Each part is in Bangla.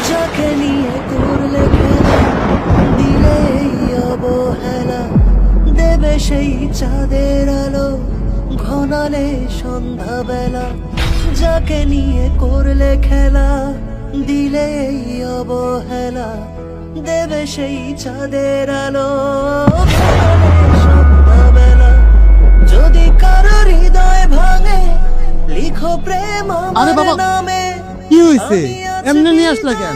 যাকে নিয়ে করলে খেলা, দিলে এই অবহেলা, দেবে সেই চাঁদের আলো ঘনালে সন্ধ্যাবেলা। যাকে নিয়ে করলে খেলা, দিলে এই অবহেলা, দেবে সেই চাঁদের আলো ঘনালে সন্ধ্যাবেলা। যদি কারো হৃদয় ভাঙে, লিখো প্রেম আরে আমার বাবা, নামে। কি হয়েছে? এমনি নিয়ে আসলা কেন?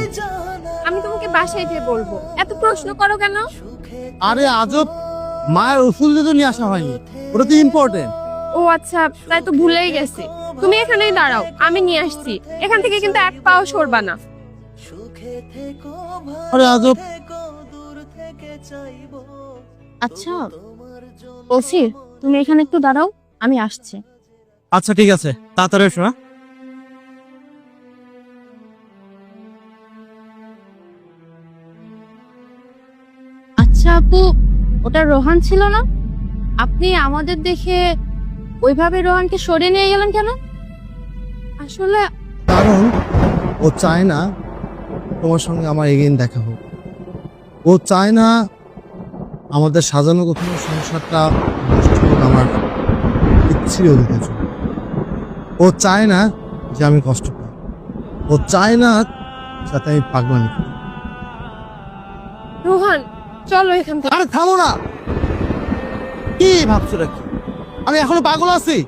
আমি তোমাকে বাসায় যেয়ে বলবো, এত প্রশ্ন করো কেন? আরে আজব, মায়ের ওষুধ তো নিয়ে আসা হয়নি, ওটা তো ইম্পর্টেন্ট। ও আচ্ছা, তাই তো ভুলেই গেছি। তুমি এখানেই দাঁড়াও, আমি নিয়ে আসছি। এখান থেকে কিন্তু এক পাও সরবা না। আরে আজব। আচ্ছা বলছি, তুমি এখানে একটু দাঁড়াও, আমি আসছি। আচ্ছা ঠিক আছে, তাড়াতাড়ি এসো। হ্যাঁ? আচ্ছা আপু, ওটা রোহান ছিল না? আপনি আমাদের দেখে ওইভাবে রোহানকে সরিয়ে নিয়ে গেলেন কেন? আসলে কারণ ও চায় না তোমার সঙ্গে আমার এগেইন দেখা হোক। ও চায় না আমাদের সাজানো গোছানো সংসারটা নষ্ট হোক আমার ইচ্ছের অধিকার জন্য। ও চায় না যে আমি কষ্ট পাই। ও চায় না যাতে আমি পাগলামি করি। রোহান, চলো এখান থেকে। আরে থামো না, কি ভাবছো নাকি আমি এখনো পাগল আছি?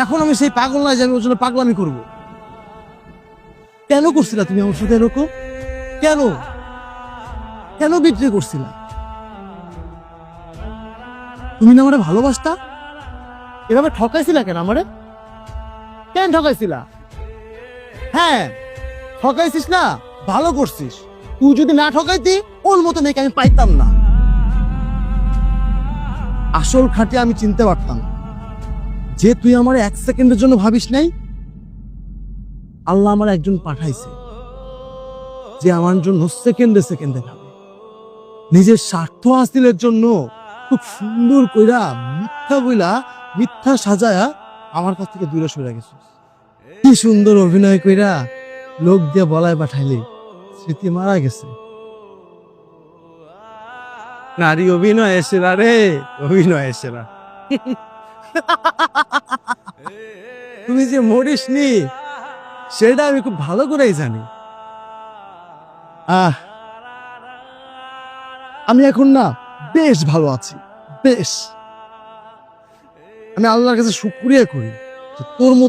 এখন আমি সেই পাগল নয় যে আমি ওর জন্য পাগলামি করবো। কেন করছিলা তুমি আমার সাথে এরকম? কেন কেন বিক্রি করছিলা? তুমি না আমারে ভালোবাসতা, এভাবে ঠকাইছিলা কেন আমারে? কেন ঠকাইছিলা? হ্যাঁ ঠকাইছিস না, ভালো করছিস। তুই যদি না ঠকাইতি ওর মতো মেয়েকে আমি পাইতাম না। আসল খাঁটি আমি চিনতে পারতাম যে তুই আমার এক সেকেন্ডের জন্য ভাবিস নাই। আল্লাহ আমার একজন পাঠাইছে যে আমার জন্য সেকেন্ডে সেকেন্ডে ভাবে। নিজের স্বার্থ হাসিলের জন্য খুব সুন্দর কইরা মিথ্যা বইলা মিথ্যা সাজায়া আমার কাছ থেকে দূরে সরে গেছিস। কি সুন্দর অভিনয় কইরা লোক দিয়ে বলায় পাঠাইলি, স্মৃতি মারা গেছে। নারী অভিনয় এসে না রে, অভিনয় এসে না। তুমি যে মরিস নি সেটা আমি খুব ভালো করেই জানি। আমি এখন না বেশ ভালো আছি, বেশ। আমি আল্লাহর কাছে শুকরিয়া করি যে তোর মতো